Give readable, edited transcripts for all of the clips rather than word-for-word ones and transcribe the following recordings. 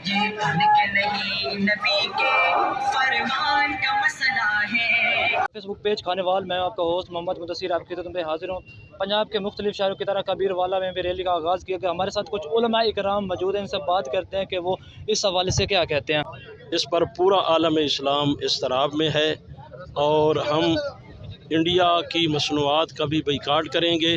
یہ تن کے نہیں نبی کے فرمان کا مسئلہ ہے۔ فیس بک پیج کھانے وال، میں آپ کا ہوسٹ محمد مدثر آپ کی خدمت میں حاضر ہوں۔ پنجاب کے مختلف شہروں کی طرح کبیر والا میں بھی ریلی کا آغاز کیا گیا۔ ہمارے ساتھ کچھ علماء اکرام موجود ہیں، ان سے بات کرتے ہیں کہ وہ اس حوالے سے کیا کہتے ہیں۔ اس پر پورا عالم اسلام اضطراب میں ہے اور ہم انڈیا کی مصنوعات کا بھی بائیکاٹ کریں گے۔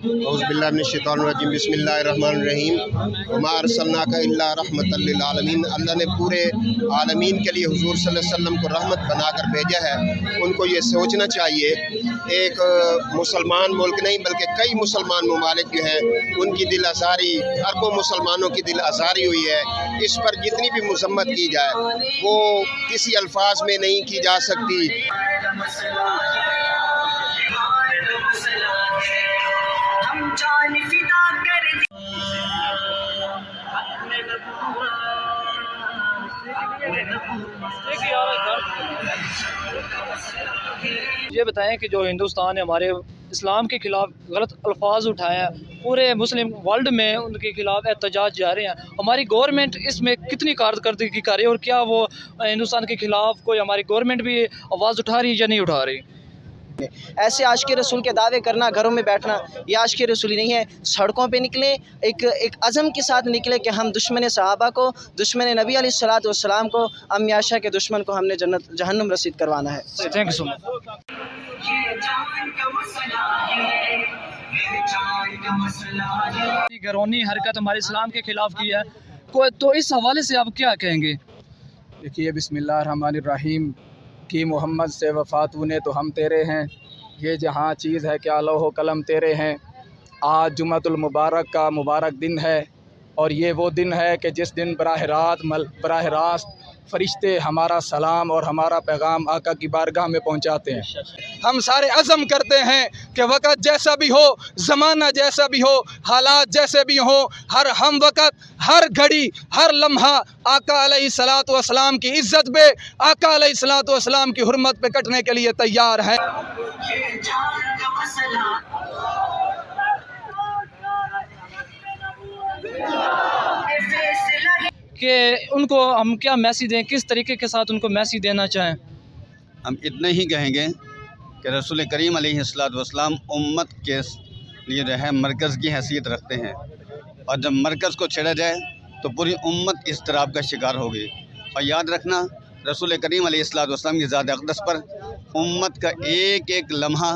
اعوذ باللہ من الشیطان الرجیم، بسم اللہ الرحمن الرحیم۔ وما ارسلناک الا رحمۃ للعالمین۔ اللہ نے پورے عالمین کے لیے حضور صلی اللہ علیہ وسلم کو رحمت بنا کر بھیجا ہے۔ ان کو یہ سوچنا چاہیے، ایک مسلمان ملک نہیں بلکہ کئی مسلمان ممالک جو ہیں ان کی دل آزاری، اربوں مسلمانوں کی دل آزاری ہوئی ہے۔ اس پر جتنی بھی مذمت کی جائے وہ کسی الفاظ میں نہیں کی جا سکتی۔ یہ بتائیں کہ جو ہندوستان نے ہمارے اسلام کے خلاف غلط الفاظ اٹھائے ہیں، پورے مسلم ورلڈ میں ان کے خلاف احتجاج جاری ہیں، ہماری گورنمنٹ اس میں کتنی کارکردگی کر رہی ہے، اور کیا وہ ہندوستان کے خلاف کوئی ہماری گورنمنٹ بھی آواز اٹھا رہی ہے یا نہیں اٹھا رہی؟ ایسے عاشق رسول کے دعوے کرنا، گھروں میں بیٹھنا، یہ عاشق رسولی نہیں ہے۔ سڑکوں پہ نکلیں، ایک عزم کے ساتھ نکلے کہ ہم دشمن صحابہ کو، دشمن نبی علیہ الصلوۃ والسلام کو، ام عائشہ کے دشمن کو ہم نے جہنم رسید کروانا ہے۔ تھینک یو سو مچ۔ گرونی حرکت ہمارے اسلام کے خلاف کی ہے، تو اس حوالے سے آپ کیا کہیں گے؟ دیکھیے، بسم اللہ الرحمن الرحیم، کہ محمد سے وفات نے تو ہم تیرے ہیں، یہ جہاں چیز ہے کیا لوح و قلم تیرے ہیں۔ آج جمعۃ المبارک کا مبارک دن ہے، اور یہ وہ دن ہے کہ جس دن براہ راست فرشتے ہمارا سلام اور ہمارا پیغام آقا کی بارگاہ میں پہنچاتے ہیں۔ ہم سارے عزم کرتے ہیں کہ وقت جیسا بھی ہو، زمانہ جیسا بھی ہو، حالات جیسے بھی ہوں، ہر ہم وقت، ہر گھڑی، ہر لمحہ آقا علیہ الصلوۃ والسلام کی عزت پہ، آقا علیہ الصلوۃ والسلام کی حرمت پہ کٹنے کے لیے تیار ہیں۔ کہ ان کو ہم کیا میسیج دیں، کس طریقے کے ساتھ ان کو میسیج دینا چاہیں؟ ہم اتنے ہی کہیں گے کہ رسول کریم علیہ الصلوۃ والسلام امت کے لیے جو ہے مرکز کی حیثیت رکھتے ہیں، اور جب مرکز کو چھیڑا جائے تو پوری امت اضطراب کا شکار ہوگی۔ اور یاد رکھنا، رسول کریم علیہ الصلوۃ والسلام کی ذات اقدس پر امت کا ایک ایک لمحہ،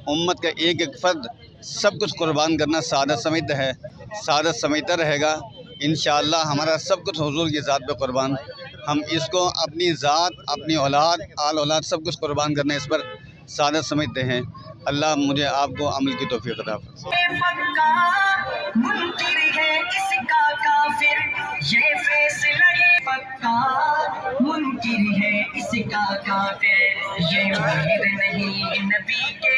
امت کا ایک ایک فرد سب کچھ قربان کرنا سعادت سمجھتا ہے، سعادت سمجھتا رہے گا۔ انشاءاللہ ہمارا سب کچھ حضور کی ذات پہ قربان، ہم اس کو اپنی ذات، اپنی اولاد، آل اولاد سب کچھ قربان کرنا اس پر سعادت سمجھتے ہیں۔ اللہ مجھے آپ کو عمل کی توفیق عطا فرمائے۔ منکر ہے اس کا کافر، یہ فیصلہ پکا، منکر ہے اس کا کافر، یہ امید نہیں نبی کے